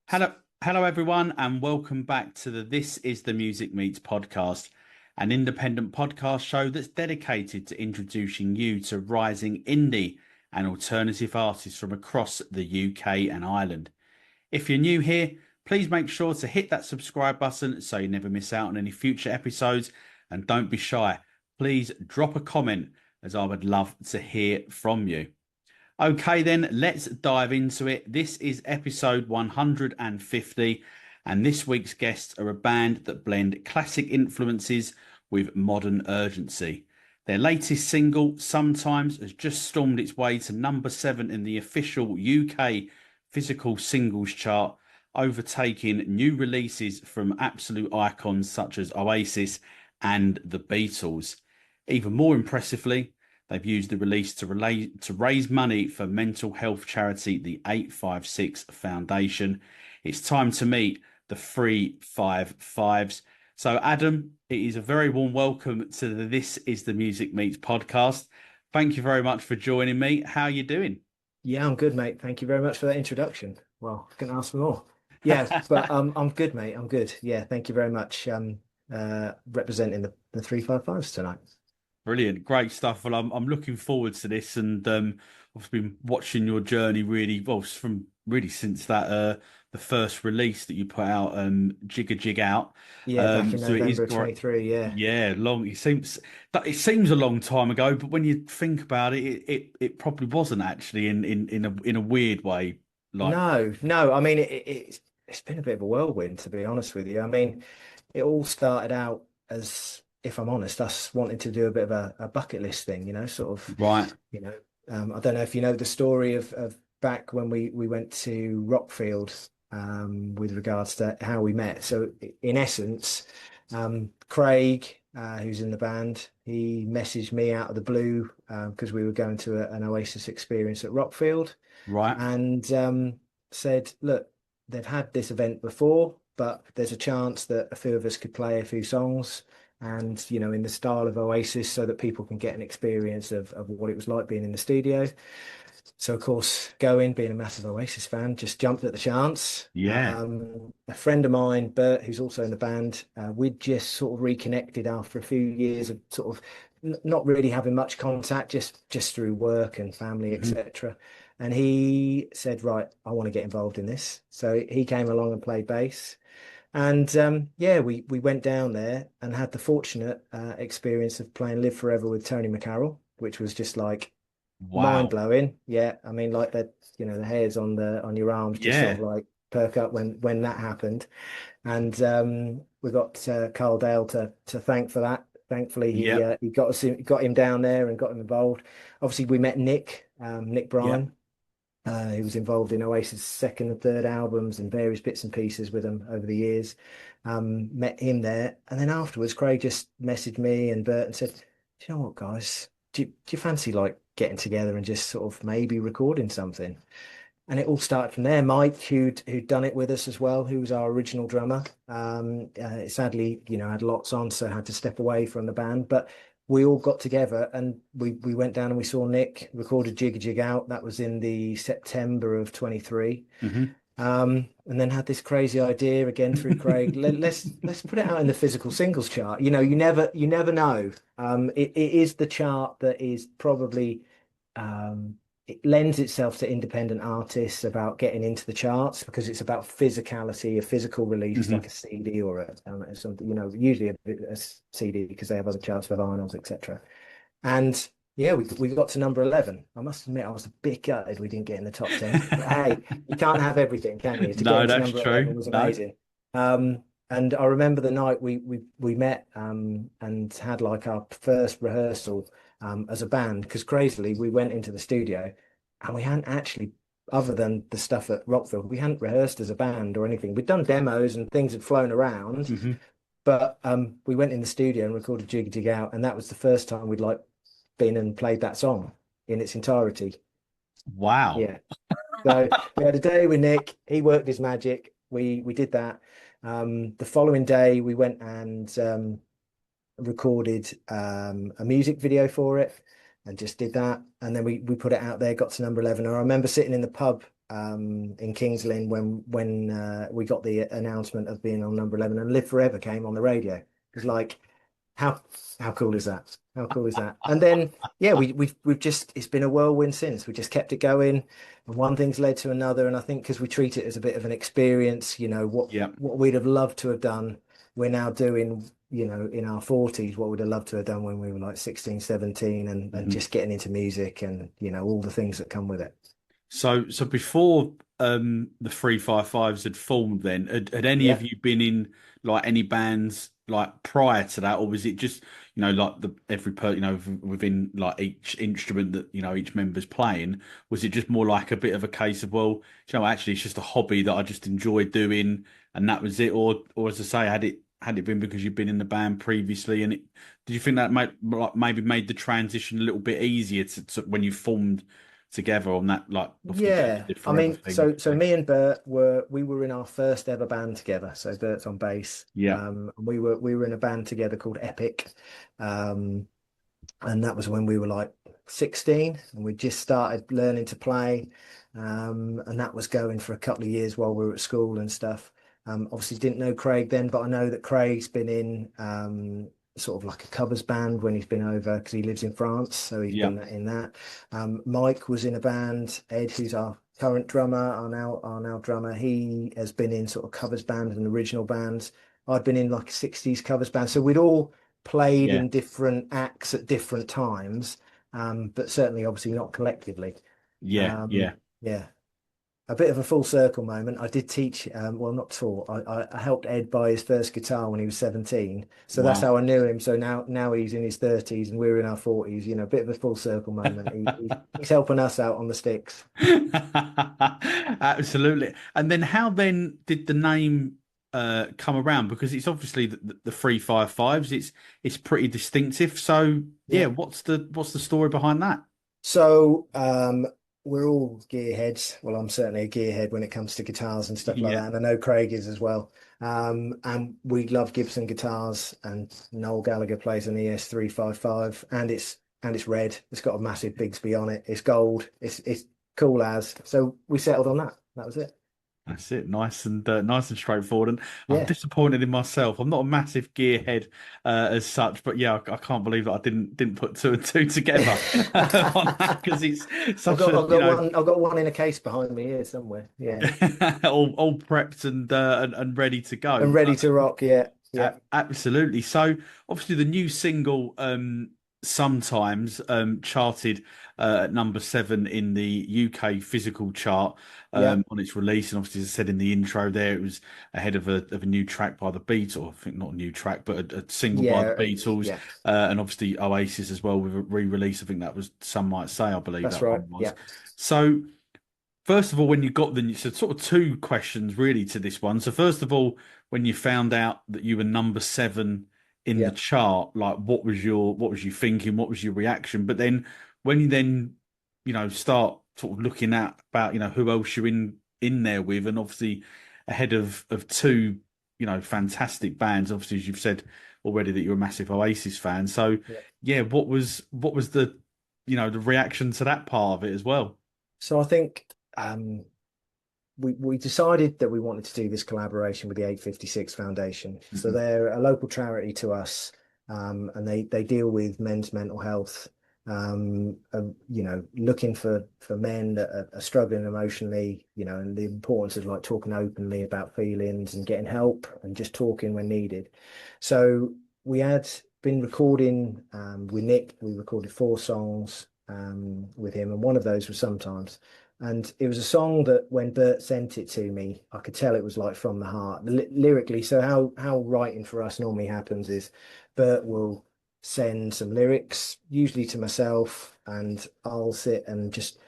Hello, hello everyone, and welcome back to the This Is the Music Meets Podcast, an independent podcast show that's dedicated to introducing you to rising indie and alternative artists from across the UK and Ireland. If you're new here, please make sure to hit that subscribe button so you never miss out on any future episodes, and don't be shy. Please drop a comment as I would love to hear from you. Okay, then let's dive into it. This is episode 150, and this week's guests are a band that blend classic influences with modern urgency. Their latest single, Sometimes, has just stormed its way to number 7 in the official UK physical singles chart, overtaking new releases from absolute icons such as Oasis and the Beatles. Even more impressively, they've used the release to raise money for mental health charity, the 856 Foundation. It's time to meet the 355s. So, Adam, it is a very warm welcome to the This Is the Music Meets podcast. Thank you very much for joining me. How are you doing? Yeah, I'm good, mate. Thank you very much for that introduction. Well, I couldn't ask for more. Yeah, but I'm good, mate. I'm good. Yeah, thank you very much. Representing the 355s tonight. Brilliant, great stuff. Well, I'm looking forward to this, and I've been watching your journey really well from really since that the first release that you put out, Jig a Jig Out. Yeah, back in So it is November of great. 23. Yeah. Yeah, long. It seems a long time ago, but when you think about it, it probably wasn't actually in a weird way. Like, No. I mean, it's been a bit of a whirlwind, to be honest with you. I mean, it all started out as, if I'm honest, us wanting to do a bit of a bucket list thing, sort of, right, you know. I don't know if you know the story of back when we went to Rockfield, with regards to how we met. So in essence, Craig, who's in the band, he messaged me out of the blue because we were going to an Oasis experience at Rockfield, right. and said, look, they've had this event before, but there's a chance that a few of us could play a few songs and, in the style of Oasis so that people can get an experience of what it was like being in the studio. So, of course, being a massive Oasis fan, just jumped at the chance. Yeah. A friend of mine, Bert, who's also in the band, we'd just sort of reconnected after a few years of sort of not really having much contact, just through work and family, Mhm. etc. And he said, right, I want to get involved in this. So he came along and played bass. And yeah, we went down there and had the fortunate experience of playing Live Forever with Tony McCarroll, which was just like mind Wow. blowing. Yeah, I mean, like that, the hairs on your arms just sort of Yeah. like perk up when that happened. And we got Carl Dale to thank for that. Thankfully, Yep. he got him down there and got him involved. Obviously, we met Nick Yep. Bryan, who was involved in Oasis' second and third albums and various bits and pieces with them over the years. Met him there, and then afterwards, Craig just messaged me and Bert and said, "Do you know what, guys? Do you fancy like getting together and just sort of maybe recording something?" And it all started from there. Mike, who'd done it with us as well, who was our original drummer, sadly, had lots on, so had to step away from the band. But we all got together and we went down and we saw Nick, recorded Jig a Jig Out. That was in the September of 23. Hmm. And then had this crazy idea again through Craig. Let's put it out in the physical singles chart. You never know. It is the chart that is probably it lends itself to independent artists about getting into the charts because it's about physicality, a physical release Hmm. like a CD or something, usually a CD because they have other charts for vinyls, etc. And yeah, we got to number 11. I must admit, I was a bit gutted we didn't get in the top 10. But hey, you can't have everything, can you? To get No, into that's number 11 true. was No. amazing. And I remember the night we met and had like our first rehearsal as a band because crazily we went into the studio and we hadn't actually, other than the stuff at Rockfield, we hadn't rehearsed as a band or anything. We'd done demos and things had flown around, Hmm. but we went in the studio and recorded Jig Jig Out, and that was the first time we'd like been and played that song in its entirety. Wow. Yeah. So we had a day with Nick. He worked his magic. We did that. The following day we went and recorded a music video for it and just did that. And then we put it out there, got to number 11. I remember sitting in the pub in Kings Lynn when we got the announcement of being on number 11, and Live Forever came on the radio. It was like, how how cool is that? How cool is that? And then yeah, we've just, it's been a whirlwind since. We just kept it going, and one thing's led to another. And I think because we treat it as a bit of an experience, Yeah. what we'd have loved to have done, we're now doing, in our 40s, what we'd have loved to have done when we were like 16, 17, and Mhm. just getting into music and all the things that come with it. So before the 355s had formed, then had any of Yeah. you been in like any bands like prior to that, or was it just like the every per within like each instrument that each member's playing? Was it just more like a bit of a case of, well, actually it's just a hobby that I just enjoy doing, and that was it, or as I say, had it been because you've been in the band previously, and did you think that maybe made the transition a little bit easier to when you formed together on that, like obviously doing the Yeah, Live I Forever mean, thing? so me and Bert we were in our first ever band together. So Bert's on bass, Yeah, and we were in a band together called Epic, um, and that was when we were like 16, and we just started learning to play, and that was going for a couple of years while we were at school and stuff. Obviously didn't know Craig then, but I know that Craig's been in sort of like a covers band when he's been over because he lives in France, so he's yeah, been in that. Mike was in a band. Ed, who's our current drummer, our now drummer, he has been in sort of covers bands and original bands. I'd been in like a 60s covers band, so we'd all played yeah, in different acts at different times, but certainly obviously not collectively. yeah, Um, yeah. yeah, a bit of a full circle moment. I did teach, well, not taught. I helped Ed buy his first guitar when he was 17. So that's Wow. how I knew him. So now he's in his 30s and we're in our 40s, a bit of a full circle moment. He's helping us out on the sticks. Absolutely. And then how then did the name come around? Because it's obviously the 355s. It's pretty distinctive. So yeah, Yeah. what's the story behind that? So we're all gearheads. Well, I'm certainly a gearhead when it comes to guitars and stuff like Yeah, that, and I know Craig is as well. And we love Gibson guitars, and Noel Gallagher plays an ES 355, and it's red. It's got a massive Bigsby on it. It's gold. It's cool as. So we settled on that. That was it. that's it. Nice and straightforward. And I'm Yeah. disappointed in myself. I'm not a massive gearhead as such, but yeah, I can't believe that I didn't put two and two together on that because it's I've such got a I've got one I've got one in a case behind me here somewhere. Yeah. all prepped and ready to go. And ready to rock. Yeah. Yeah. Absolutely. So obviously the new single sometimes charted at number 7 in the UK physical chart Yeah. on its release, and obviously as I said in the intro there, it was ahead of a new track by the Beatles, or I think not a new track, but a single by the Yeah. Beatles, Yeah. and obviously Oasis as well with a re-release. I think that was Some Might Say, I believe That's that right. one was. Yeah. So first of all, when you got so sort of two questions really to this one. So first of all, when you found out that you were number 7 in the Yeah. chart, like what was you thinking? What was your reaction? But then when you then, start sort of looking at about, who else you're in there with, and obviously ahead of two, fantastic bands, obviously as you've said already that you're a massive Oasis fan. So Yeah. yeah, what was the the reaction to that part of it as well? So I think we decided that we wanted to do this collaboration with the 856 Foundation. So Mhm. they're a local charity to us, and they deal with men's mental health. Looking for men that are struggling emotionally, and the importance of like talking openly about feelings and getting help and just talking when needed. So we had been recording with Nick. We recorded 4 songs with him, and one of those was Sometimes. And it was a song that when Bert sent it to me, I could tell it was like from the heart, lyrically. So how writing for us normally happens is Bert will send some lyrics, usually to myself, and I'll sit and just,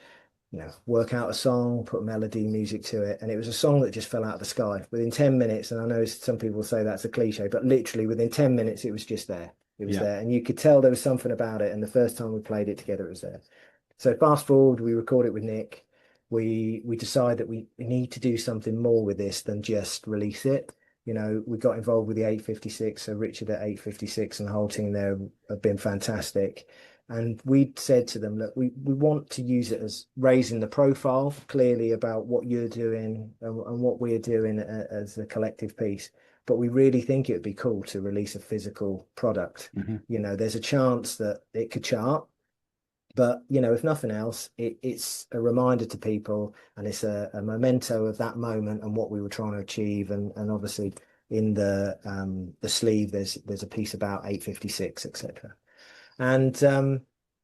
work out a song, put melody, music to it. And it was a song that just fell out of the sky within 10 minutes. And I know some people say that's a cliche, but literally within 10 minutes, it was just there. It was Yeah. there. And you could tell there was something about it. And the first time we played it together, it was there. So fast forward, we record it with Nick. We decide that we need to do something more with this than just release it. We got involved with the 856. So Richard at 856 and the whole team there have been fantastic. And we said to them, look, we want to use it as raising the profile clearly about what you're doing and what we're doing as a collective piece. But we really think it would be cool to release a physical product. There's a chance that it could chart, but if nothing else, it's a reminder to people, and it's a memento of that moment and what we were trying to achieve. And obviously in the sleeve, there's a piece about 856, etc. And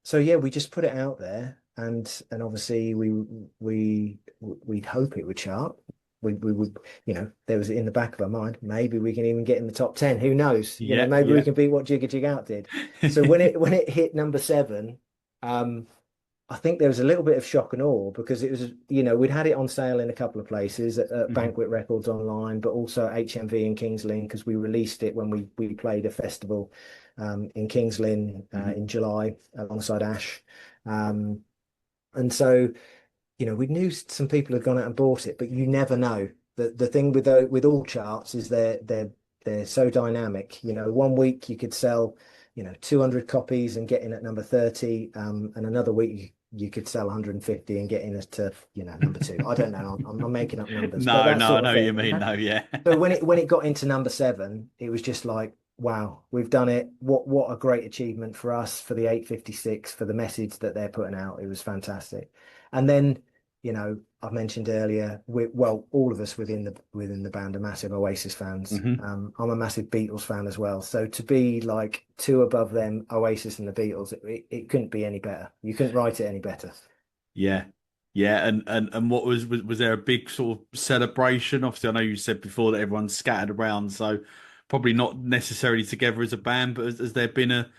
so yeah, we just put it out there, and obviously we'd hope it would chart. We would, there was in the back of our mind, maybe we can even get in the top 10. Who knows? Maybe we can beat what Jigga Jig Out did. So when it hit number 7, I think there was a little bit of shock and awe, because it was, we'd had it on sale in a couple of places at Banquet Records online, but also at HMV in Kings Lynn, because we released it when we played a festival in Kings Lynn in July alongside Ash. And so, we knew some people had gone out and bought it, but you never know. The thing with all charts is they're so dynamic. One week you could sell 200 copies and get in at number 30, and another week you could sell 150 and get in to number 2. I don't know. I'm making up numbers. No, but that no, sort I of know what thing, you mean. No, yeah. So when it got into number 7, it was just like, wow, we've done it. What a great achievement for us, for the 856, for the message that they're putting out. It was fantastic. And then, I've mentioned earlier, all of us within the band are massive Oasis fans. I'm a massive Beatles fan as well. So to be like 2 above them, Oasis and the Beatles, it couldn't be any better. You couldn't write it any better. Yeah. Yeah, and what was there a big sort of celebration? Obviously, I know you said before that everyone's scattered around, so probably not necessarily together as a band, but has there been a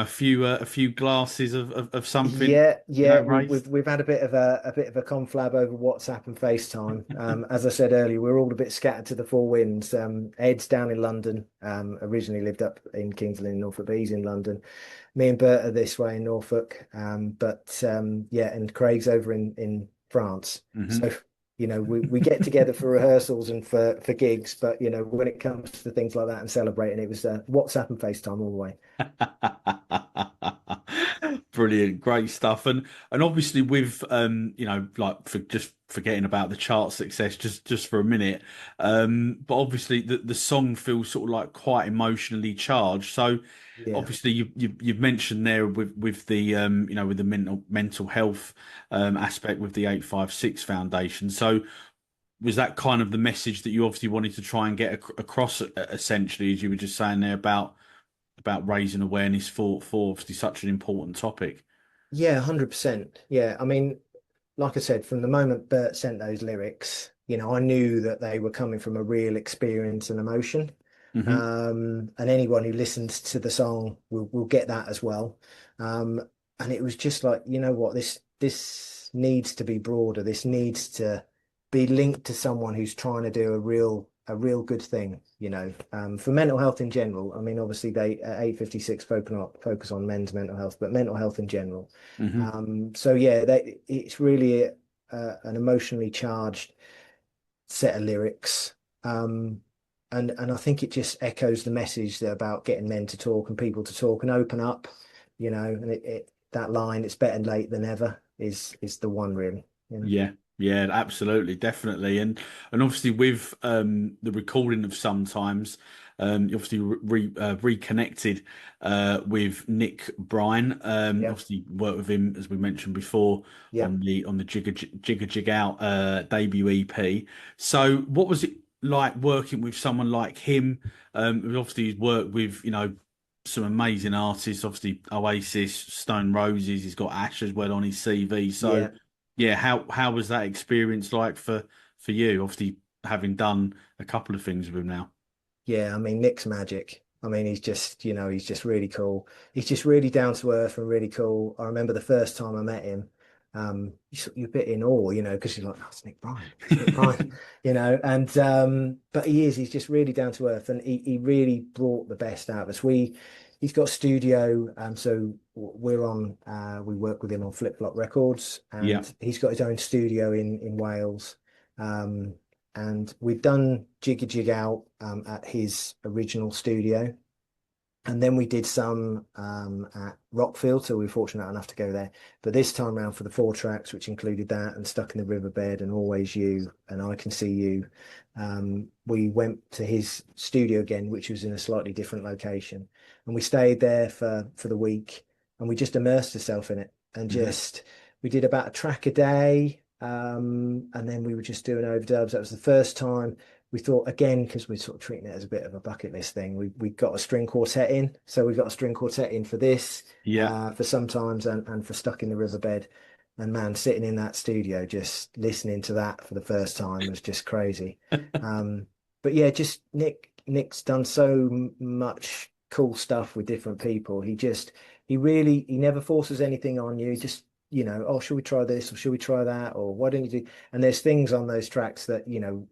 few glasses of something, Yeah, raised? we've had a bit of a conflab over WhatsApp and FaceTime. As I said earlier, we're all a bit scattered to the 4 winds. Ed's down in London. Originally lived up in Kings Lynn, Norfolk, but he's in London. Me and Bert are this way in Norfolk. And Craig's over in France. So we get together for rehearsals and for gigs, but when it comes to things like that and celebrating, it was WhatsApp and FaceTime all the way. Brilliant, great stuff, and obviously with like, for just forgetting about the chart success just for a minute, but obviously the song feels sort of like quite emotionally charged. So Yeah. obviously you've mentioned there with the with the mental health aspect with the 856 Foundation. So was that kind of the message that you obviously wanted to try and get across, essentially, as you were just saying there about raising awareness for obviously such an important topic? Yeah, 100%. Yeah, I mean, like I said, from the moment Bert sent those lyrics, I knew that they were coming from a real experience and emotion. Hmm. And anyone who listens to the song will get that as well. And it was just like, you know what, this needs to be broader. This needs to be linked to someone who's trying to do a real good thing, for mental health in general. I mean, obviously they at 856 focus on men's mental health, but mental health in general. Hmm. So yeah, it's really an emotionally charged set of lyrics. And I think it just echoes the message about getting men to talk and people to talk and open up, and that line, "It's better late than ever," is the one, really. Yeah, yeah, absolutely, definitely, and obviously with the recording of Sometimes, you obviously reconnected with Nick Bryan. Yeah, Obviously worked with him, as we mentioned before, yeah. on the Jigga Jig Out debut EP. So what was it like working with someone like him? Obviously he's worked with some amazing artists, obviously Oasis, Stone Roses. He's got Ash as well on his CV. So Yeah, yeah, how was that experience like for you? Obviously, having done a couple of things with him now. yeah. I mean, Nick's magic. I mean, he's just really cool. He's just really down to earth and really cool. I remember the first time I met him, you're a bit in awe, because you're like, oh, it's Nick Bryan. It's Nick Bryan, and but he's just really down to earth, and he really brought the best out of us. He's got a studio, so we work with him on Flip Flop Records, Yeah. and he's got his own studio in Wales. And we've done Jigga Jig Out at his original studio. And then we did some at Rockfield, so we were fortunate enough to go there. But this time around for the 4 tracks, which included that and Stuck in the Riverbed and Always You and I Can See You, we went to his studio again, which was in a slightly different location. And we stayed there for the week and we just immersed ourselves in it and just we did about a track a day. And then we were just doing overdubs. That was the first time we thought, again, because we're sort of treating it as a bit of a bucket list thing, we got a string quartet in. So we got a string quartet in for this, for Sometimes and for Stuck in the Riverbed. And man, sitting in that studio, just listening to that for the first time was just crazy. But yeah, just Nick's done so much cool stuff with different people. He never forces anything on you. Just, oh, should we try this or should we try that? Or why don't you do? And there's things on those tracks that,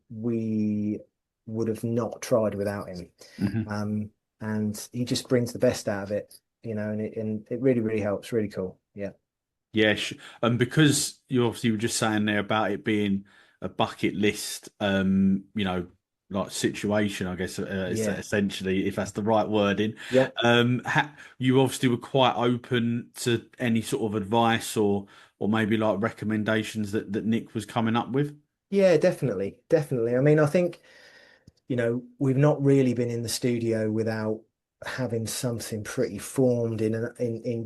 we would have not tried without him. And he just brings the best out of it, and it really, really helps. Really cool. Yeah. Yeah, and because you obviously were just saying there about it being a bucket list, like situation, I guess, essentially, if that's the right wording. Yeah. You obviously were quite open to any sort of advice or maybe like recommendations that Nick was coming up with. Yeah, definitely. Definitely. I mean, I think, we've not really been in the studio without having something pretty formed in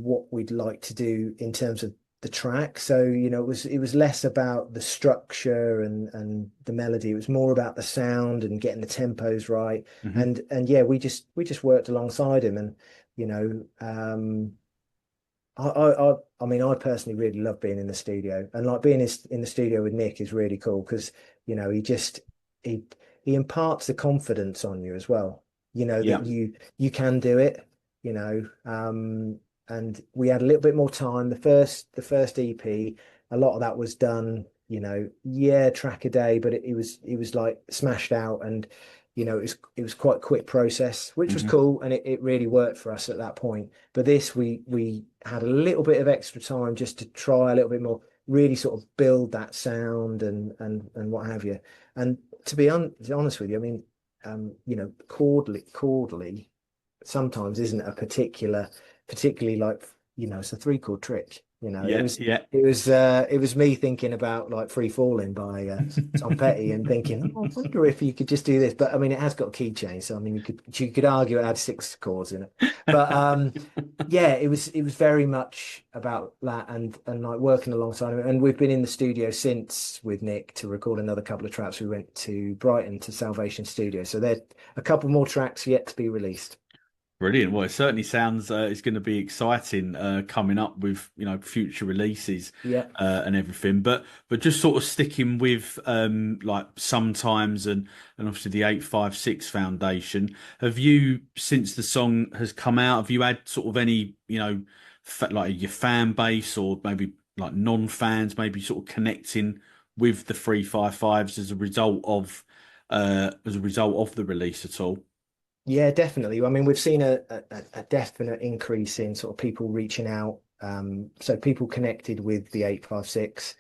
what we'd like to do in terms of the track. So, it was less about the structure and the melody. It was more about the sound and getting the tempos right. And yeah, we just worked alongside him and, I mean, I personally really love being in the studio and like being in the studio with Nick is really cool because, he imparts the confidence on you as well, that you can do it, and we had a little bit more time. The first EP, a lot of that was done, track a day, but it was like smashed out and, it was quite a quick process, which was cool. And it really worked for us at that point. But this, we had a little bit of extra time just to try a little bit more, really sort of build that sound and what have you. And to be honest with you, I mean, chordally sometimes isn't a particularly like, it's a 3 chord trick. It was me thinking about like Free Falling by Tom Petty and thinking, oh, I wonder if you could just do this. But I mean, it has got a key change, so I mean, you could argue it had 6 chords in it. But yeah, it was very much about that and like working alongside him. And we've been in the studio since with Nick to record another couple of tracks. We went to Brighton to Salvation Studio, so there a couple more tracks yet to be released. Brilliant. Well, it certainly sounds it's going to be exciting coming up with future releases and everything. But just sort of sticking with like Sometimes and obviously the 856 Foundation. Have you, since the song has come out, have you had sort of any like your fan base or maybe like non-fans maybe sort of connecting with the 355s as a result of the release at all? Yeah, definitely. I mean, we've seen a definite increase in sort of people reaching out. So people connected with the 856,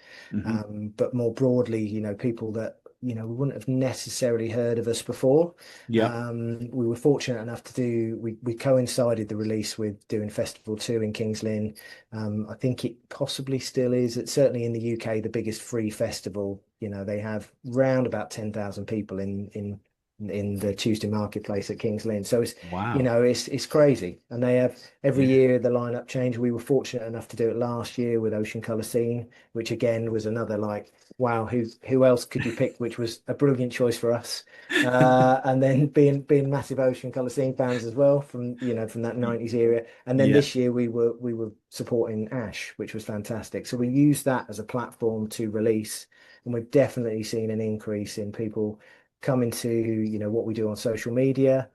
but more broadly, people that, we wouldn't have necessarily heard of us before. Yeah. We were fortunate enough to we coincided the release with doing Festival 2 in Kings Lynn. I think it possibly still is. It's certainly in the UK, the biggest free festival. They have round about 10,000 people in the Tuesday marketplace at Kings Lynn. So it's wow. It's crazy. And they have every year the lineup change. We were fortunate enough to do it last year with Ocean Colour Scene, which again was another like, wow, who else could you pick? Which was a brilliant choice for us. And then being massive Ocean Colour Scene fans as well from that 90s era. And then this year we were supporting Ash, which was fantastic. So we used that as a platform to release, and we've definitely seen an increase in people coming to what we do on social media.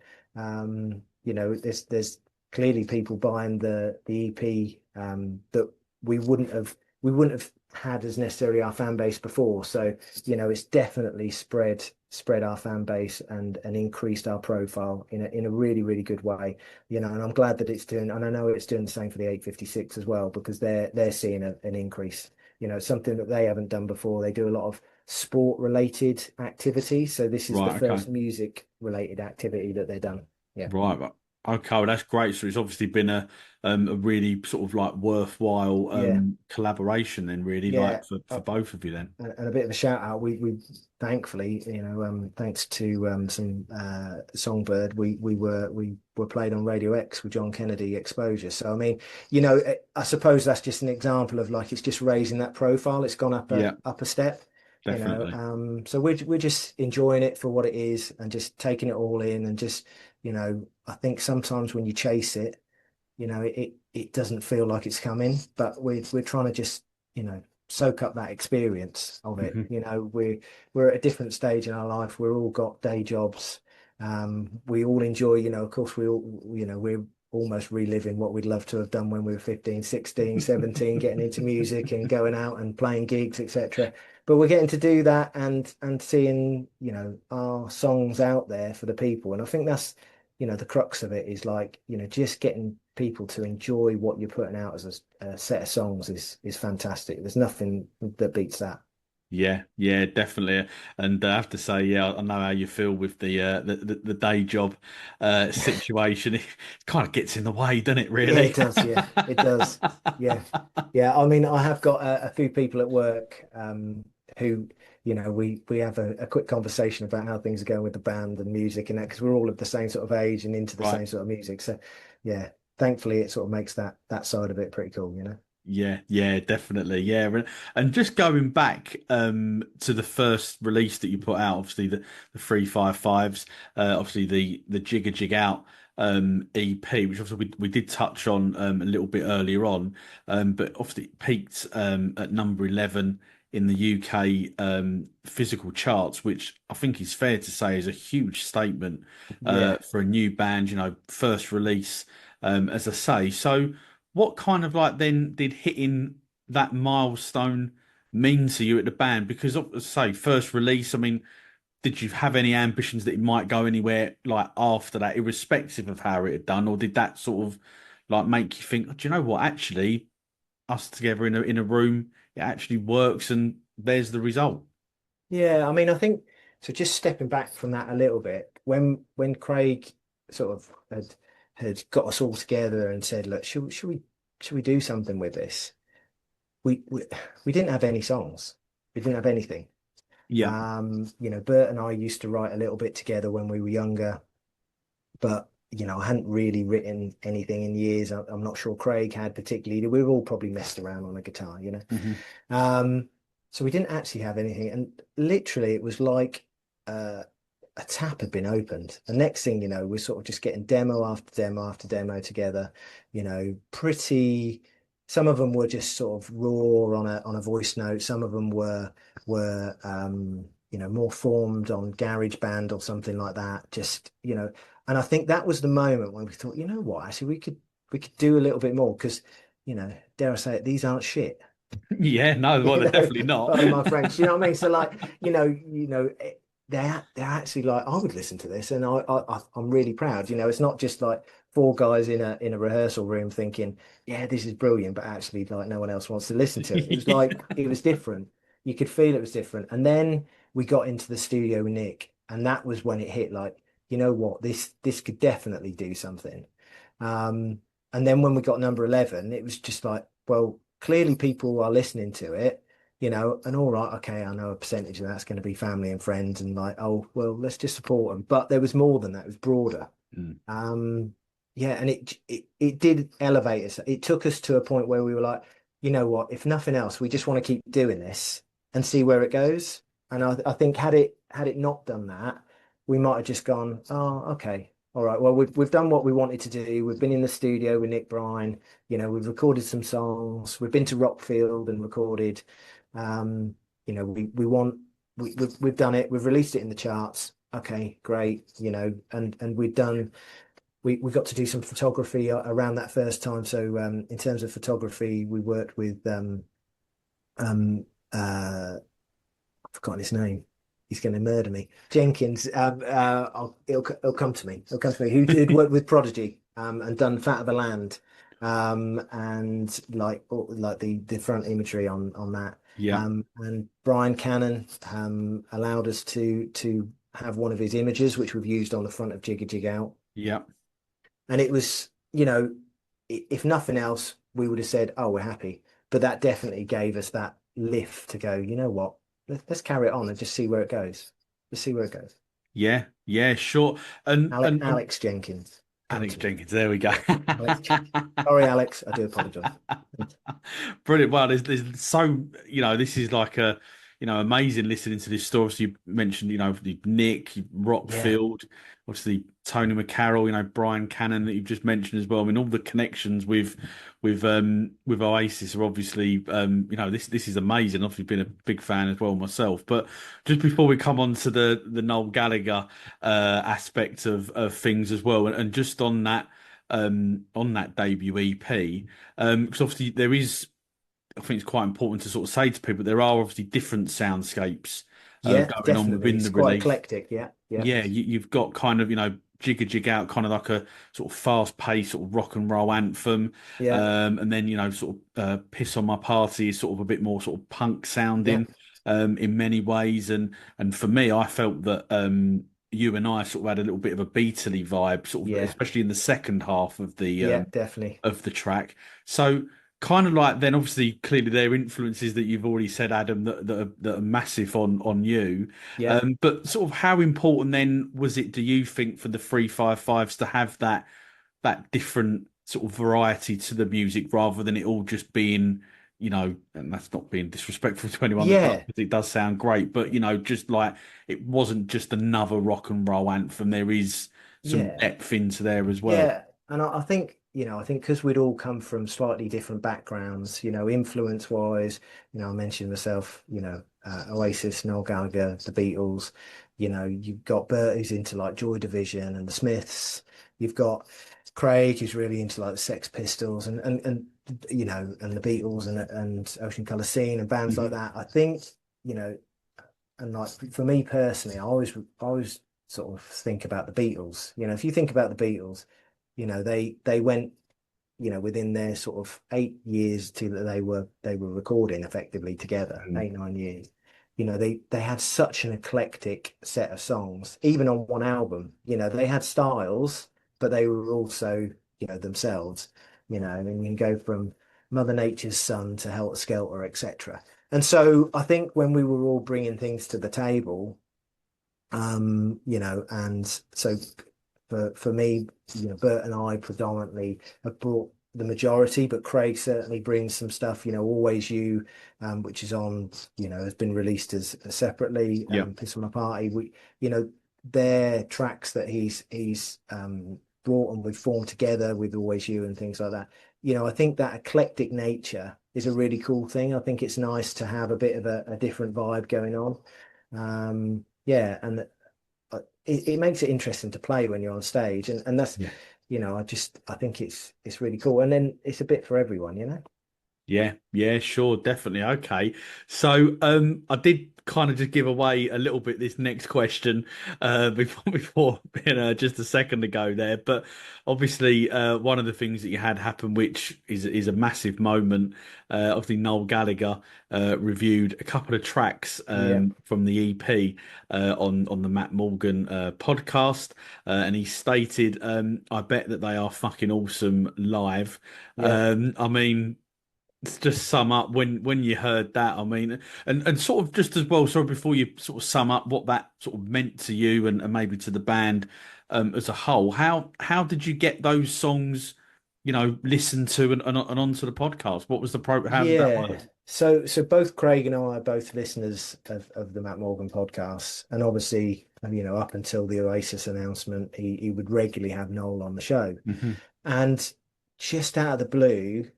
There's clearly people buying the EP that we wouldn't have had as necessarily our fan base before. So it's definitely spread our fan base and increased our profile in a really, really good way. And I'm glad that it's doing, and I know it's doing the same for the 856 as well, because they're seeing an increase. Something that they haven't done before. They do a lot of sport related activity, so this is the first music related activity that they've done. Right. Okay, well, that's great. So it's obviously been a really sort of like worthwhile Yeah, collaboration then, really, yeah. like for both of you then. And a bit of a shout out. We thankfully, thanks to some Songbird, we were played on Radio X with John Kennedy Exposure. So I mean, I suppose that's just an example of like it's just raising that profile. It's gone Yeah, up a step. definitely. So we're just enjoying it for what it is and just taking it all in and just, I think sometimes when you chase it, it doesn't feel like it's coming, but we're trying to just, soak up that experience of it. Hmm. We're at a different stage in our life. We're all got day jobs. We all enjoy, of course we're almost reliving what we'd love to have done when we were 15, 16, 17, getting into music and going out and playing gigs, etc. But we're getting to do that and seeing, our songs out there for the people. And I think that's, the crux of it is like, just getting people to enjoy what you're putting out as a set of songs is fantastic. There's nothing that beats that. Yeah, yeah, definitely. And I have to say, yeah, I know how you feel with the day job situation. It kind of gets in the way, doesn't it, Yeah, it really? does. Yeah, it does. Yeah. Yeah. I mean, I have got a few people at work who, we have a quick conversation about how things are going with the band and music and that because we're all of the same sort of age and into the Right. same sort of music. So, yeah, thankfully, it sort of makes that side of it pretty cool. Yeah, yeah, definitely. Yeah. And just going back to the first release that you put out, obviously the 355s, obviously the Jigger Jig Out EP, which obviously we did touch on a little bit earlier on, but obviously it peaked at number 11 in the UK physical charts, which I think is fair to say is a huge statement Yeah. for a new band, first release, as I say. So what kind of like then did hitting that milestone mean to you at the band? Because, say, first release, I mean, did you have any ambitions that it might go anywhere like after that, irrespective of how it had done, or did that sort of like make you think, do you know what? Actually, us together in a room, it actually works, and there's the result. Yeah, I mean, I think so. Just stepping back from that a little bit, when Craig sort of had got us all together and said, "Look, should we do something with this?" We we, we didn't have any songs. We didn't have anything. Yeah. Bert and I used to write a little bit together when we were younger, but I hadn't really written anything in years. I'm not sure Craig had particularly. We've all probably messed around on a guitar. Hmm. Um, so we didn't actually have anything, and literally it was like uh, a tap had been opened. The next thing you know, we're sort of just getting demo after demo after demo together. Pretty. Some of them were just sort of raw on a voice note. Some of them were more formed on GarageBand or something like that. And I think that was the moment when we thought, you know what, actually we could do a little bit more because, dare I say it, these aren't shit. Yeah, no, well, they're definitely not. Pardon my French. You know what I mean? So like, they're actually like, I would listen to this, and I'm really proud. It's not just like four guys in a rehearsal room thinking, yeah, this is brilliant, but actually like no one else wants to listen to it. It was like it was different. You could feel it was different. And then we got into the studio with Nick, and that was when it hit. Like, you know what, this could definitely do something. Um, and then when we got number 11, it was just like, well, clearly people are listening to it, and all right, okay, I know a percentage of that's going to be family and friends and like, oh, well, let's just support them. But there was more than that, it was broader. Mm. Um, yeah, and it did elevate us. It took us to a point where we were like, you know what, if nothing else, we just want to keep doing this and see where it goes. And I think had it not done that, we might have just gone, oh, okay. All right. Well, we've done what we wanted to do. We've been in the studio with Nick Bryan. We've recorded some songs. We've been to Rockfield and recorded. Um, we want we've done it. We've released it in the charts. Okay, great. And we got to do some photography around that first time. So in terms of photography, we worked with um I've forgotten his name. He's going to murder me. Jenkins. It'll come to me. It'll come to me. Who did work with Prodigy and done Fat of the Land, and like the front imagery on that. Yeah, And Brian Cannon allowed us to have one of his images, which we've used on the front of Jigga Jig Out. yeah. And it was, you know, if nothing else, we would have said, oh, we're happy. But that definitely gave us that lift to go, you know what, let's carry it on and just see where it goes. Let's see where it goes. Yeah, yeah, sure. And Alex Jenkins, come Alex to me. Jenkins, there we go. Yeah, Alex Jenkins. Sorry, Alex, I do apologise. Brilliant. Well, there's so, this is like amazing listening to this story. Obviously, you mentioned, Nick, Yeah, Rockfield, obviously Tony McCarroll, Brian Cannon that you've just mentioned as well. I mean, all the connections with Oasis are obviously, this is amazing. Obviously, been a big fan as well myself. But just before we come on to the Noel Gallagher aspect of things as well, and just on that debut EP, because obviously there is, I think it's quite important to sort of say to people there are obviously different soundscapes yeah, going on definitely. within the It's quite release. eclectic. Yeah, yeah, Yeah, you've got kind of, Jigger Jig Out, kind of like a sort of fast-paced sort of rock and roll anthem, yeah, and then sort of Piss on My Party is sort of a bit more sort of punk yeah, sounding in many ways, and for me, I felt that you and I sort of had a little bit of a Beatley vibe, sort of yeah, especially in the second half yeah, definitely. of the track. So kind of like then obviously clearly there are influences that you've already said, Adam, that are massive on you. Yeah, But sort of how important then was it, do you think, for the 355s to have that different sort of variety to the music rather than it all just being, and that's not being disrespectful to anyone that does, yeah, because it does sound great, but just like it wasn't just another rock and roll anthem. There is some yeah. depth into there as well. Yeah, and I think, I think because we'd all come from slightly different backgrounds, influence wise, I mentioned myself, Oasis, Noel Gallagher, the Beatles, you've got Bert who's into like Joy Division and the Smiths, you've got Craig who's really into like the Sex Pistols and the Beatles and Ocean Colour Scene and bands like Mhm. that. I think, you know, and like for me personally, I always sort of think about the Beatles. If you think about the Beatles, they went, within their sort of 8 years to that they were recording effectively together, Mhm. 8, 9 years. They had such an eclectic set of songs, even on one album. They had styles, but they were also, themselves. I mean, you can go from Mother Nature's Son to Helter Skelter, etc. And so I think when we were all bringing things to the table, and so for me, Bert and I predominantly have brought the majority, but Craig certainly brings some stuff, Always You, which is on, has been released as separately, Yeah. Piss on a Party. They're tracks that he's brought and we've formed together with Always You and things like that. I think that eclectic nature is a really cool thing. I think it's nice to have a bit of a different vibe going on. Yeah, and it makes it interesting to play when you're on stage, and that's, Yeah. I think it's really cool, and then it's a bit for everyone. Yeah, yeah, sure, definitely. Okay. So I did kind of just give away a little bit this next question before just a second ago there. But obviously one of the things that you had happen, which is a massive moment, obviously Noel Gallagher reviewed a couple of tracks Yeah, from the EP on the Matt Morgan podcast, and he stated, I bet that they are fucking awesome live. yeah. I mean, just sum up when you heard that. I mean, and sort of just as well, sorry, before you sort of sum up what that sort of meant to you and maybe to the band as a whole. How did you get those songs, listened to and onto the podcast? What was the program? How did that Yeah. work? So both Craig and I are both listeners of the Matt Morgan podcast. And obviously, up until the Oasis announcement, he would regularly have Noel on the show. Hmm. And just out of the blue,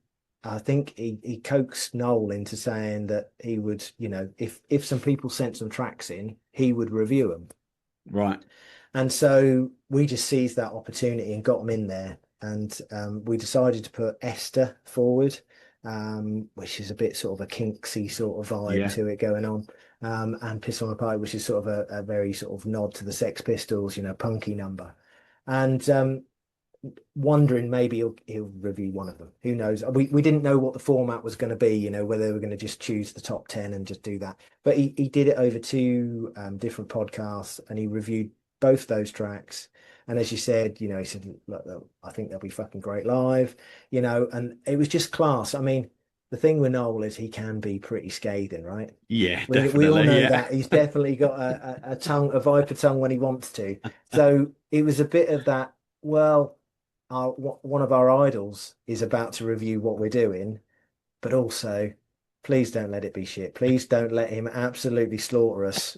I think he coaxed Noel into saying that he would, if some people sent some tracks in, he would review them. Right. And so we just seized that opportunity and got them in there. And we decided to put Esther forward, which is a bit sort of a kinksy sort of vibe Yeah. to it going on. And Piss on a Pie, which is sort of a very sort of nod to the Sex Pistols, punky number. And wondering maybe he'll review one of them. Who knows? We didn't know what the format was going to be, whether they were going to just choose the top 10 and just do that. But he did it over two different podcasts and he reviewed both those tracks. And as you said, he said, look, I think they'll be fucking great live, and it was just class. I mean, the thing with Noel is he can be pretty scathing, right? Yeah, We all definitely. know Yeah. that he's definitely got a tongue, a viper tongue when he wants to. So it was a bit of that. Well, one of our idols is about to review what we're doing, but also, please don't let it be shit. Please don't let him absolutely slaughter us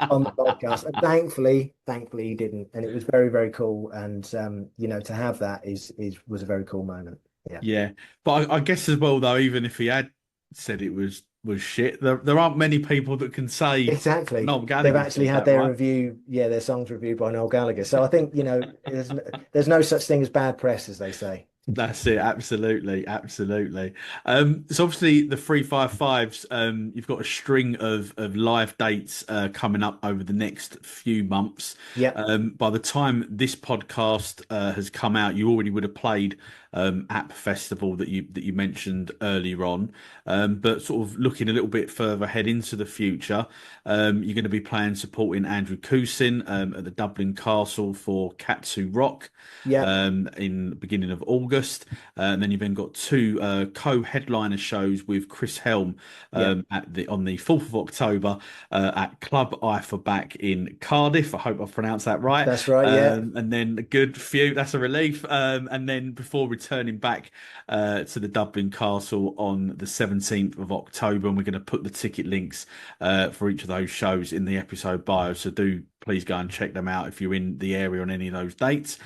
on the podcast. And thankfully he didn't, and it was very, very cool. And to have that is was a very cool moment. Yeah. Yeah, but I guess as well though, even if he had said it was shit, there aren't many people that can say Exactly. Noel They've Gallagher actually said had that, their right? review, their songs reviewed by Noel Gallagher. So I think, there's no such thing as bad press, as they say. That's it, absolutely, absolutely. So obviously the 355s, you've got a string of live dates coming up over the next few months. Yep. By the time this podcast has come out, you already would have played App Festival that you mentioned earlier on. But sort of looking a little bit further ahead into the future, you're going to be playing supporting Andrew Cusin at the Dublin Castle for Katsu Rock Yep. in the beginning of August. And then you've then got two co-headliner shows with Chris Helme Yep. on the 4th of October at Club Back in Cardiff. I hope I've pronounced that right. That's right. Yeah. And then a good few, that's a relief. And then before returning back to the Dublin Castle on the 17th of October, and we're going to put the ticket links for each of those shows in the episode bio. So do please go and check them out if you're in the area on any of those dates.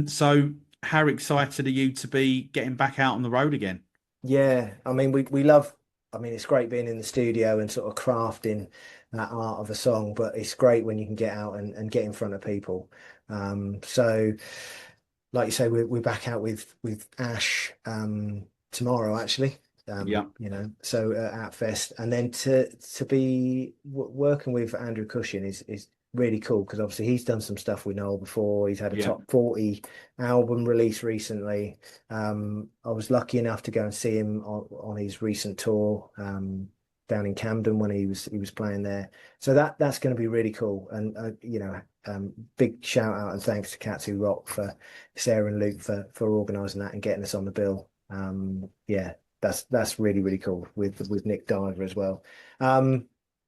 So how excited are you to be getting back out on the road again? Yeah. I mean, we love, I mean, it's great being in the studio and sort of crafting that art of a song, but it's great when you can get out and get in front of people. So like you say, we're back out with Ash tomorrow actually. Yeah, So at Fest, and then to be working with Andrew Cushion is really cool because obviously he's done some stuff we know before. He's had a yeah, top 40 album release recently. I was lucky enough to go and see him on his recent tour down in Camden when he was playing there. So that's going to be really cool. And big shout out and thanks to Katsu Rock for Sarah and Luke for organising that and getting us on the bill. Yeah, that's really, really cool with Nick Diver as well.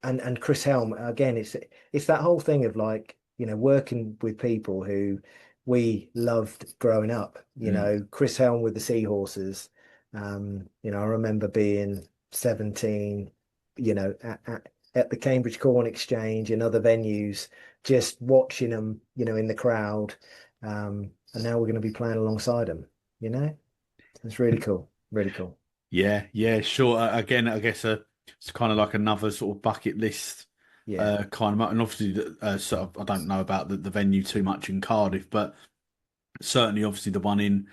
And Chris Helm again, it's that whole thing of like, working with people who we loved growing up. mm, Chris Helm with the Seahorses. I remember being 17, at the Cambridge Corn Exchange and other venues, just watching them, in the crowd. And now we're going to be playing alongside them, you know? It's really cool. Really cool. yeah, yeah. Sure. Again, I guess it's kind of like another sort of bucket list Yeah. kind of, and obviously, sort of, I don't know about the venue too much in Cardiff, but certainly, obviously, the one in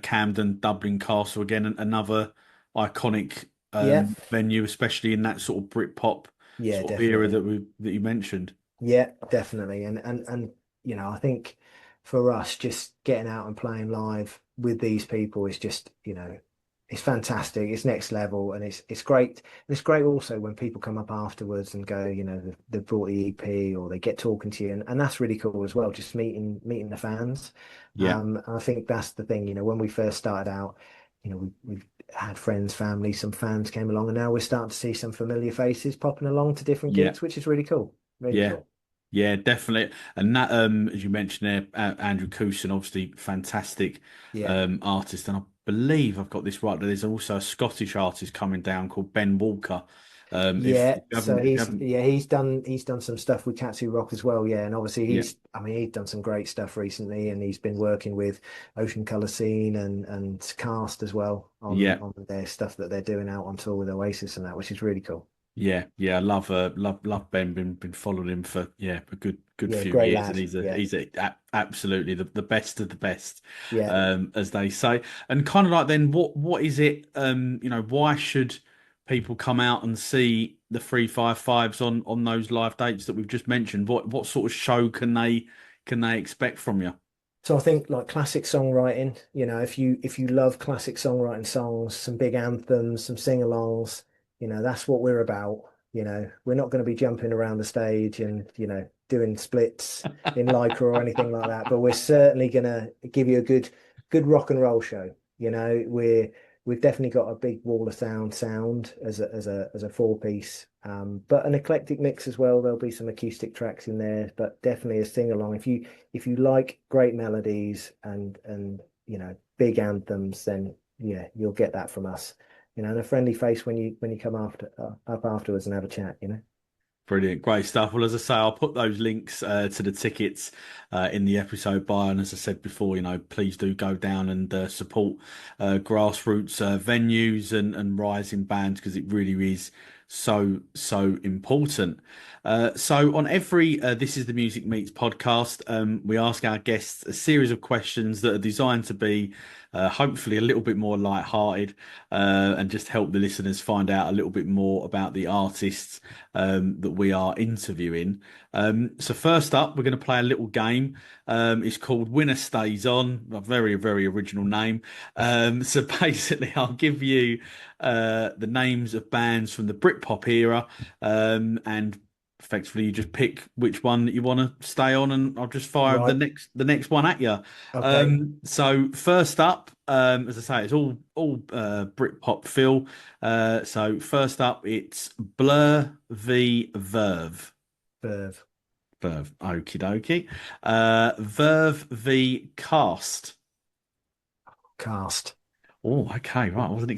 Camden, Dublin Castle, again, another iconic Yeah. venue, especially in that sort of Britpop Yeah, sort of era definitely. that you mentioned. Yeah, definitely. And I think for us, just getting out and playing live with these people is just, it's fantastic. It's next level, and it's great. And it's great also when people come up afterwards and go, they've brought the EP or they get talking to you, and that's really cool as well. Just meeting the fans. Yeah, And I think that's the thing. When we first started out, we've had friends, family, some fans came along, and now we're starting to see some familiar faces popping along to different yeah, gigs, which is really cool. Really yeah. cool. Yeah, definitely. And that, as you mentioned there, Andrew Coulson, obviously fantastic Yeah. artist. And I believe I've got this right. There's also a Scottish artist coming down called Ben Walker. If Yeah, you so haven't, if you he's haven't, yeah he's done some stuff with Katsu Rock as well. Yeah, and obviously yeah, he's done some great stuff recently, and he's been working with Ocean Colour Scene and Cast as well on yeah, their stuff that they're doing out on tour with Oasis and that, which is really cool. yeah. I love Ben. Been following him for a good Yeah, few great years, and lad. Yeah, absolutely the best of the best, yeah. as they say. And kind of like then, what is it? Why should people come out and see the 355s on those live dates that we've just mentioned? What sort of show can they expect from you? So I think like classic songwriting, if you love classic songwriting songs, some big anthems, some sing-alongs, that's what we're about. we're not going to be jumping around the stage and, doing splits in Lycra or anything like that, but we're certainly going to give you a good rock and roll show. We've definitely got a big wall of sound as a four piece, but an eclectic mix as well. There'll be some acoustic tracks in there, but definitely a sing along. If you like great melodies and big anthems, then yeah, you'll get that from us. And a friendly face when you come up afterwards and have a chat. Brilliant, great stuff. Well, as I say, I'll put those links to the tickets in the episode bio. And as I said before, please do go down and support grassroots venues and rising bands, because it really is so important. So on every This Is the Music Meets podcast, we ask our guests a series of questions that are designed to be hopefully a little bit more light-hearted and just help the listeners find out a little bit more about the artists that we are interviewing. So first up, we're going to play a little game. It's called Winner Stays On, a very, very original name. So basically, I'll give you the names of bands from the Britpop era, and effectively you just pick which one that you want to stay on, and I'll just fire Right. the next one at you. Okay. So first up, as I say, it's all Britpop feel. So first up, it's Blur v Verve. Verve. Verve, okie dokie. Verve v Cast. Cast. Oh, okay, right. I wasn't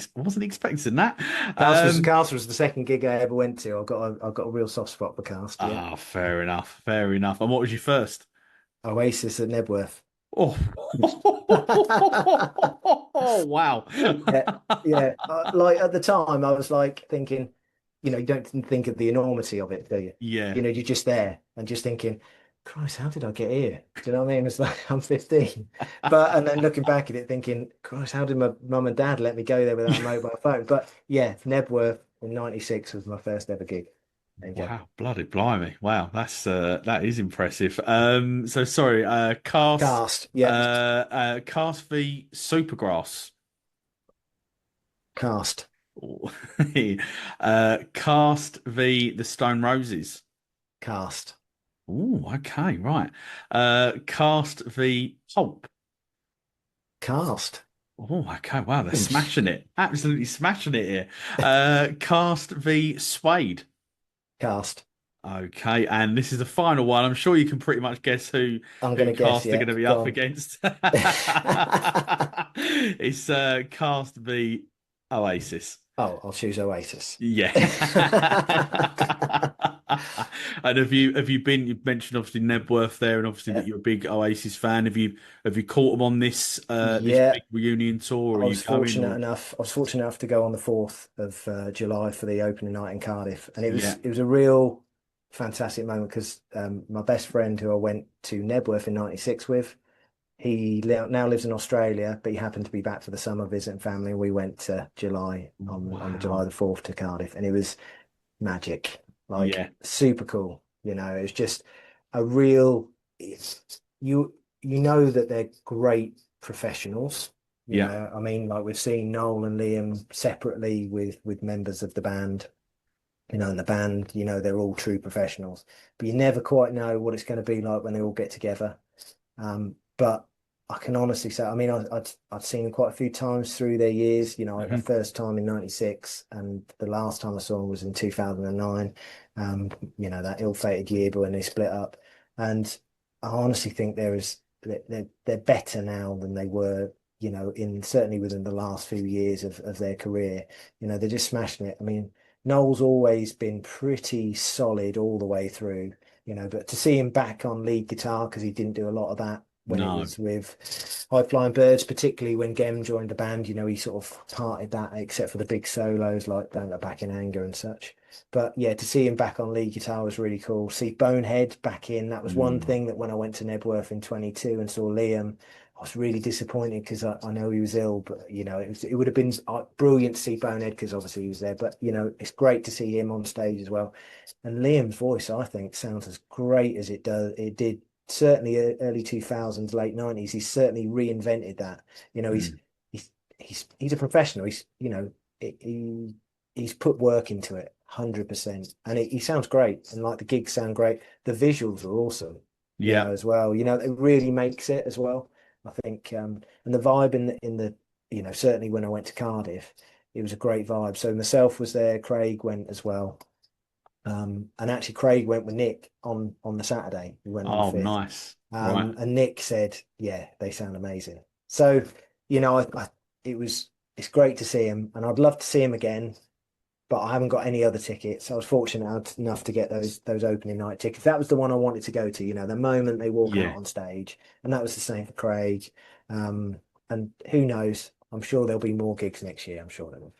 expecting that. Cast was the second gig I ever went to. I've got a real soft spot for Cast. Yeah. Fair enough, fair enough. And what was your first? Oasis at Nebworth. Oh, oh, wow. Yeah, yeah. Like at the time, I was like thinking, you don't think of the enormity of it, do you? Yeah. You're just there and just thinking, Christ, how did I get here? Do you know what I mean? It's like I'm 15, and then looking back at it, thinking, Christ, how did my mum and dad let me go there without a mobile phone? But yeah, Nebworth in '96 was my first ever gig. There you go. Wow, bloody blimey. Wow, that is impressive. So sorry, Cast, yeah, Cast v Supergrass. Cast, Oh. Cast v the Stone Roses. Cast, Oh, okay, right. Cast v Pulp. Cast, Oh, okay, wow, they're smashing it. Absolutely smashing it here. Cast v Suede. Cast. Okay, and this is the final one. I'm sure you can pretty much guess who I'm gonna guess, Cast are yeah. going to be Go up on. against. It's Cast v Oasis. Oh, I'll choose Oasis. Yeah. And you've mentioned obviously Nebworth there, and obviously Yeah. that you're a big Oasis fan. Have you caught them on this this Yeah, big reunion tour, or are you going? Or I was fortunate enough to go on the 4th of July for the opening night in Cardiff, and yeah, it was a real fantastic moment because my best friend who I went to Nebworth in '96 with, now lives in Australia, but he happened to be back for the summer visiting family. We went to July on the July wow, the 4th to Cardiff, and it was magic, like yeah, super cool. It was just a real. You know that they're great professionals. yeah, I mean, like we've seen Noel and Liam separately with members of the band. And the band, they're all true professionals, but you never quite know what it's going to be like when they all get together. But I can honestly say, I mean, I'd seen them quite a few times through their years. A mhm, first time in '96, and the last time I saw them was in 2009. That ill-fated year, but when they split up. And I honestly think they're better now than they were. In certainly within the last few years of their career. They're just smashing it. I mean, Noel's always been pretty solid all the way through. But to see him back on lead guitar, because he didn't do a lot of that when it no, was with High Flying Birds, particularly when Gem joined the band, he sort of parted that except for the big solos like Don't Look Back in Anger and such. But yeah, to see him back on lead guitar was really cool. See Bonehead back in, that was one mm, thing that when I went to Nebworth in 22 and saw Liam, I was really disappointed because I know he was ill, but it would have been brilliant to see Bonehead because obviously he was there. But it's great to see him on stage as well. And Liam's voice, I think, sounds as great as it did certainly early 2000s, late 90s. He's certainly reinvented that. He's mm, he's a professional. He he's put work into it, 100%, and he sounds great, and like the gigs sound great. The visuals are awesome, Yeah. as well. It really makes it as well. I think, and the vibe in the certainly when I went to Cardiff, it was a great vibe. So myself was there, Craig went as well. And actually Craig went with Nick on the Saturday. We went on the Oh, 5th. nice. Right. And Nick said, yeah, they sound amazing. So, it's great to see him, and I'd love to see him again, but I haven't got any other tickets. I was fortunate enough to get those opening night tickets. That was the one I wanted to go to, the moment they walk out Yeah. on stage. And that was the same for Craig. And who knows? I'm sure there'll be more gigs next year. I'm sure there will.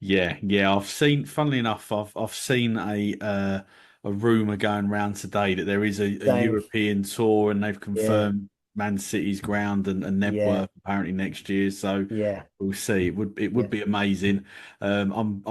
Yeah, yeah. I've seen. Funnily enough, I've seen a rumor going around today that there is a Same. European tour, and they've Yeah, confirmed Man City's ground and yeah, Nebworth apparently next year. So yeah, we'll see. It would yeah. be amazing. I'm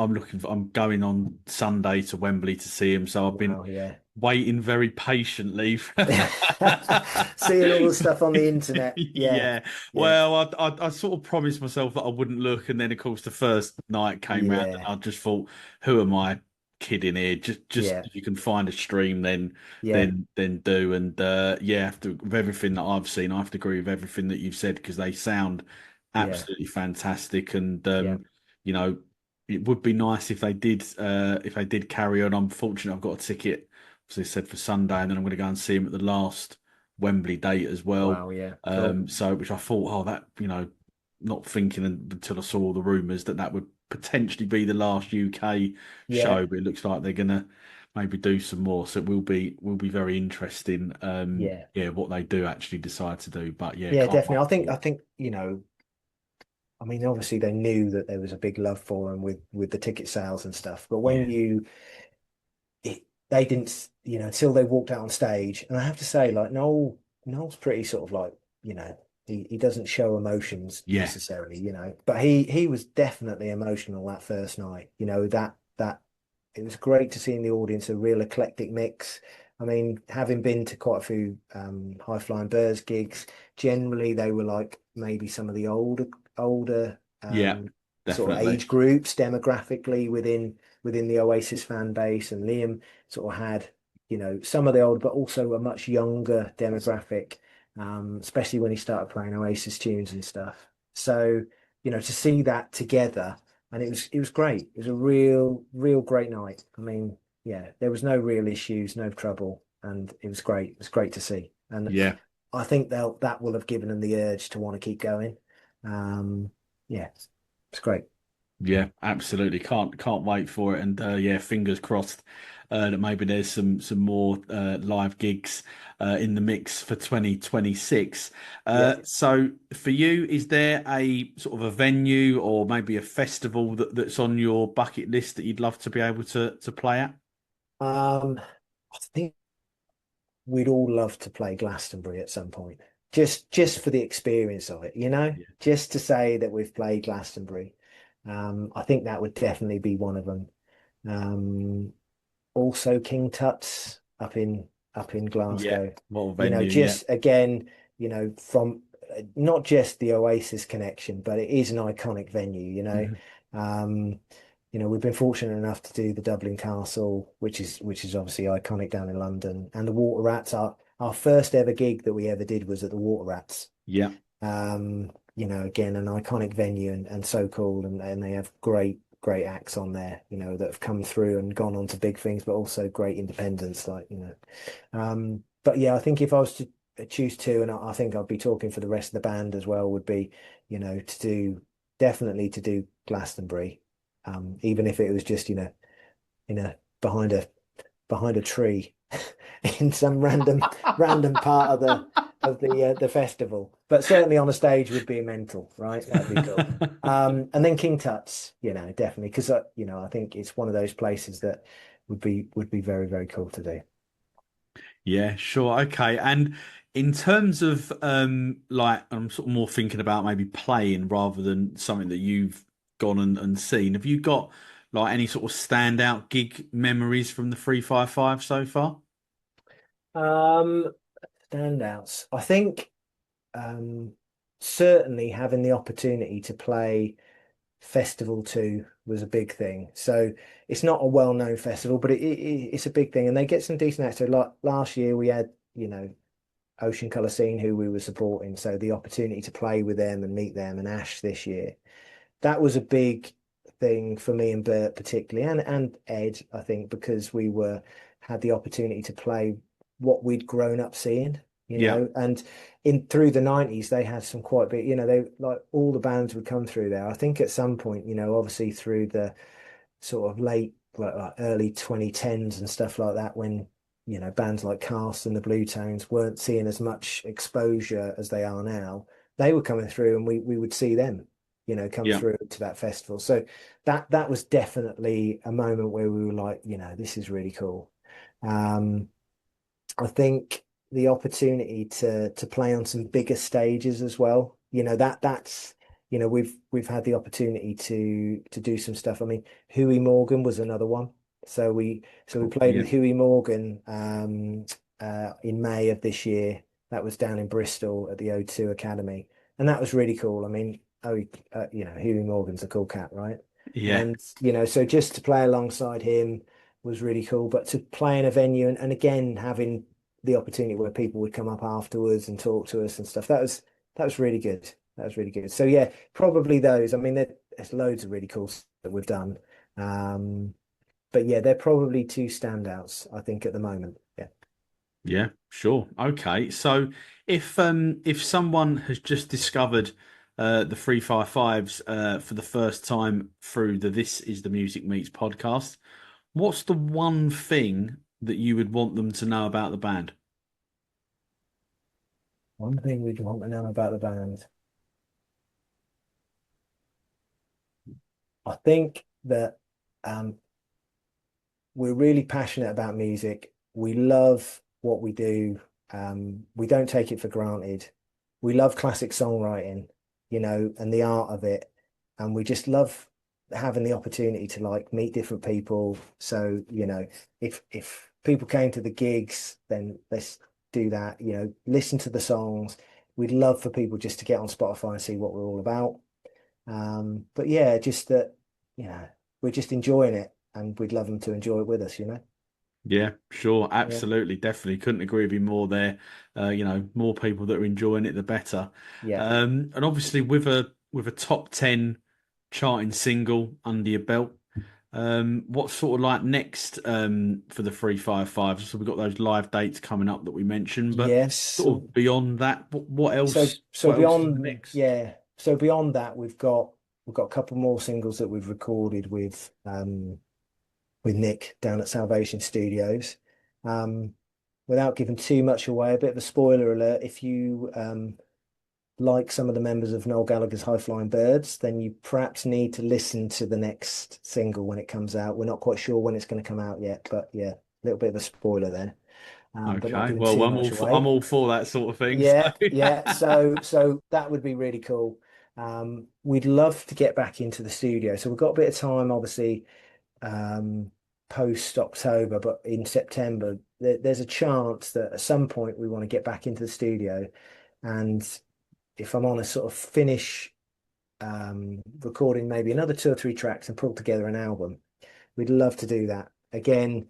going on Sunday to Wembley to see him. So I've been Wow, yeah. waiting very patiently. Seeing all the stuff on the internet. Yeah, Yeah, yeah, well, I sort of promised myself that I wouldn't look, and then of course the first night came round, and yeah, I just thought, who am I kidding here? Just yeah, if you can find a stream, yeah, then do. And yeah, after with everything that I've seen, I have to agree with everything that you've said because they sound yeah, absolutely fantastic, and yeah. you know, it would be nice if they did carry on. I'm fortunate I've got a ticket, as I said, for Sunday, and then I'm going to go and see him at the last Wembley date as well. Wow, yeah, cool. So which I thought, oh, that not thinking until I saw all the rumours that would potentially be the last UK Yeah, show, but it looks like they're gonna maybe do some more. So it will be very interesting. yeah, Yeah, what they do actually decide to do. But yeah, yeah, can't definitely. wait I for it. think, I mean, obviously they knew that there was a big love for him with the ticket sales and stuff, but Yeah, they didn't, until they walked out on stage. And I have to say, like Noel's pretty sort of like, he doesn't show emotions yeah, necessarily, but he was definitely emotional that first night. That it was great to see in the audience a real eclectic mix. I mean, having been to quite a few High Flying Birds gigs, generally they were like maybe some of the older yeah, sort of definitely. age groups demographically within the Oasis fan base, and Liam sort of had, some of the old, but also a much younger demographic, especially when he started playing Oasis tunes and stuff. So, to see that together, and it was great. It was a real great night. I mean, yeah, there was no real issues, no trouble, and it was great. It was great to see, and Yeah. I think that will have given them the urge to want to keep going. Yeah, it's great. Yeah, absolutely. Can't wait for it. And yeah, fingers crossed that maybe there's some more live gigs in the mix for 2026. Yeah. So for you, is there a sort of a venue or maybe a festival that's on your bucket list that you'd love to be able to play at? I think we'd all love to play Glastonbury at some point. Just for the experience of it, Yeah. just to say that we've played Glastonbury. I think that would definitely be one of them. Um, Also King Tut's up in Yeah. Glasgow. What a venue, yeah. Just again, from not just the Oasis connection, but it is an iconic venue. Mhm. Um, we've been fortunate enough to do the Dublin Castle, which is obviously iconic down in London, and the Water Rats. Our first ever gig that we ever did was at the Water Rats. Yeah. Again, an iconic venue and so cool, and they have great acts on there, that have come through and gone on to big things, but also great independents, but yeah, I think if I was to choose two, and I think I'd be talking for the rest of the band as well, would be, definitely to do Glastonbury, even if it was just, in a behind a tree in some random part of the festival. But certainly on a stage would be mental, right? That'd be cool. And then King Tut's, definitely, because I think it's one of those places that would be very, very cool to do. Yeah, sure. Okay. And in terms of like I'm sort of more thinking about maybe playing rather than something that you've gone and seen. Have you got like any sort of standout gig memories from the 355 so far? Um, Standouts. I think um, certainly having the opportunity to play. festival too was a big thing. So it's not a well-known festival, but it's a big thing, and they get some decent acts. So like last year we had, Ocean Colour Scene, who we were supporting, so the opportunity to play with them and meet them, and Ash this year, that was a big thing for me and Bert particularly, and Ed, I think, because we were had the opportunity to play what we'd grown up seeing, Yeah. and in through the 90s they had some quite big, they like all the bands would come through there. I think at some point, obviously through the sort of late like early 2010s and stuff like that, when bands like Cast and the Blue Tones weren't seeing as much exposure as they are now, they were coming through, and we would see them come Yeah. through to that festival. So that was definitely a moment where we were like, this is really cool. um I think the opportunity to play on some bigger stages as well, that's we've had the opportunity to do some stuff. I mean, Huey Morgan was another one. So we played Yeah. with Huey Morgan in May of this year. That was down in Bristol at the O2 Academy, and that was really cool. I mean, Huey Morgan's a cool cat, right? Yeah. And so just to play alongside him was really cool. But to play in a venue, and again having the opportunity where people would come up afterwards and talk to us and stuff, that was really good. That was really good. So yeah, probably those. I mean, there's loads of really cool stuff that we've done. But yeah, they're probably two standouts, I think, at the moment. Yeah. Yeah, sure. Okay. So if someone has just discovered the 355s for the first time through the This Is the Music Meets podcast, what's the one thing that you would want them to know about the band? One thing we'd want to know about the band. I think that um, we're really passionate about music. We love what we do. We don't take it for granted. We love classic songwriting, and the art of it. And we just love having the opportunity to like meet different people. So, if people came to the gigs, then let's do that, listen to the songs. We'd love for people just to get on Spotify and see what we're all about. But yeah, just that, you know, we're just enjoying it, and we'd love them to enjoy it with us. Yeah, sure, Yeah. absolutely, definitely. Couldn't agree with you more there. More people that are enjoying it, the better. Yeah. And obviously with a top 10 charting single under your belt, what's sort of like next for the 355? So we've got those live dates coming up that we mentioned, but Yes. sort of beyond that, what So else? so What else is in the beyond mix? yeah, so beyond that we've got a couple more singles that we've recorded with Nick down at Salvation Studios. Um Without giving too much away, a bit of a spoiler alert, if you like some of the members of Noel Gallagher's High Flying Birds, then you perhaps need to listen to the next single when it comes out. We're not quite sure when it's going to come out yet, but yeah, a little bit of a spoiler there. But not Okay, giving well, too much I'm away. all for that sort of thing. So Yeah, yeah. So that would be really cool. We'd love to get back into the studio. So we've got a bit of time, obviously, um, post October, but in September, there's a chance that at some point we want to get back into the studio. And if I'm honest, sort of finish recording maybe another two or three tracks and pull together an album. We'd love to do that. Again,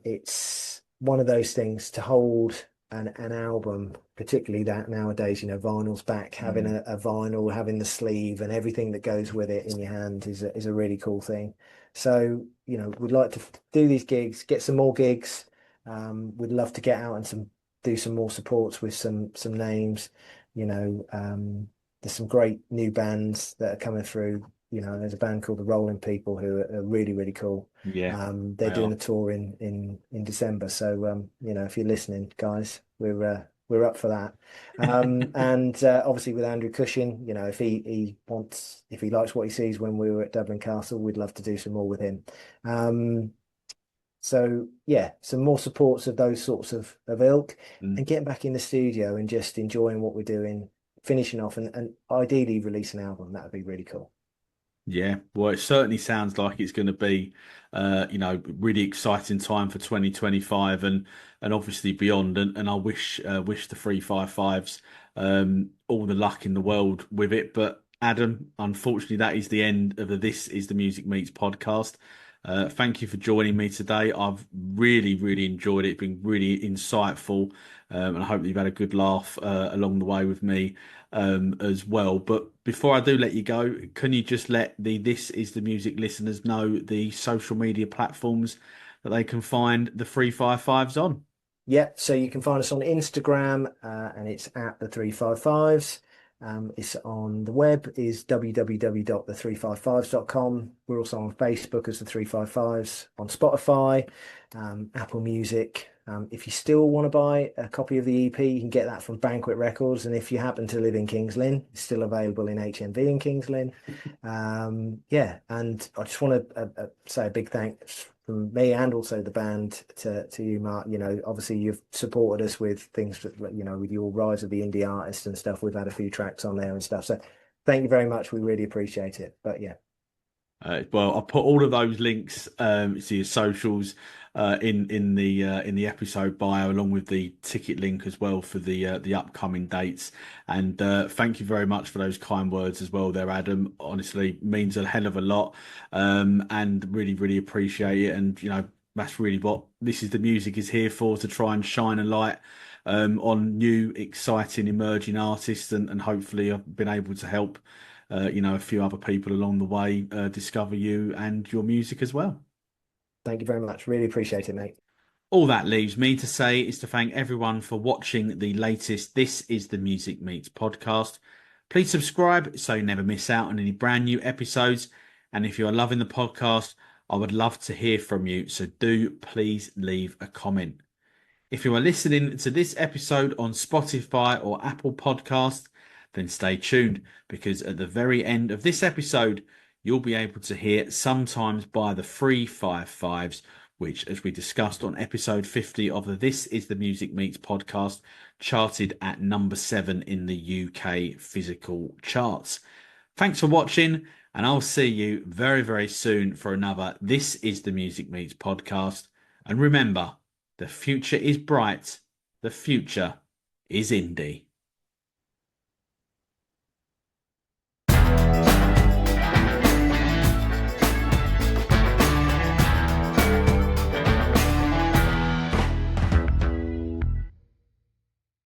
it's one of those things to hold an album, particularly that nowadays, vinyl's back, having Mm. a vinyl, having the sleeve and everything that goes with it in your hand is a really cool thing. So, we'd like to do these gigs, get some more gigs. We'd love to get out and do some more supports with some names. There's some great new bands that are coming through. There's a band called the Rolling People who are really, really cool. Yeah, They're they doing are. a tour in December. So if you're listening, guys, we're up for that. And obviously with Andrew Cushing, if he likes what he sees when we were at Dublin Castle, we'd love to do some more with him. Um, so yeah, some more supports of those sorts of ilk, Mm. and getting back in the studio and just enjoying what we're doing, finishing off, and ideally release an album. That would be really cool. Yeah, well, it certainly sounds like it's going to be, really exciting time for 2025 and obviously beyond. And I wish the 355s all the luck in the world with it. But Adam, unfortunately, that is the end of the This Is the Music Meets podcast. Thank you for joining me today. I've really, really enjoyed it. It's been really insightful, and I hope that you've had a good laugh along the way with me as well. But before I do let you go, can you just let the This Is the Music listeners know the social media platforms that they can find the 355s on? Yeah, so you can find us on Instagram, and it's at the 355s. It's on the web is www.the355s.com. We're also on Facebook as the 355s, on Spotify, Apple Music. If you still want to buy a copy of the EP, you can get that from Banquet Records. And if you happen to live in Kings Lynn, it's still available in HMV in Kings Lynn. Yeah, and I just want to say a big thanks from me and also the band to you, Mark. You know, obviously you've supported us with things that, you know, with your Rise of the Indie Artist and stuff. We've had a few tracks on there and stuff. So thank you very much. We really appreciate it. But yeah. Well, I'll put all of those links to your socials in the episode bio, along with the ticket link as well for the upcoming dates. And thank you very much for those kind words as well, there, Adam. Honestly, means a hell of a lot, and really, really appreciate it. And you know, that's really what This Is the Music is here for, to try and shine a light on new, exciting, emerging artists, and hopefully I've been able to help you know, a few other people along the way discover you and your music as well. Thank you very much. Really appreciate it, mate. All that leaves me to say is to thank everyone for watching the latest This Is the Music Meets podcast. Please subscribe so you never miss out on any brand new episodes. And if you are loving the podcast, I would love to hear from you. So do please leave a comment. If you are listening to this episode on Spotify or Apple Podcasts, then stay tuned, because at the very end of this episode, you'll be able to hear Sometimes by the 355s, which, as we discussed on episode 50 of the This Is the Music Meets podcast, charted at number 7 in the UK physical charts. Thanks for watching, and I'll see you very, very soon for another This Is the Music Meets podcast. And remember, the future is bright. The future is indie.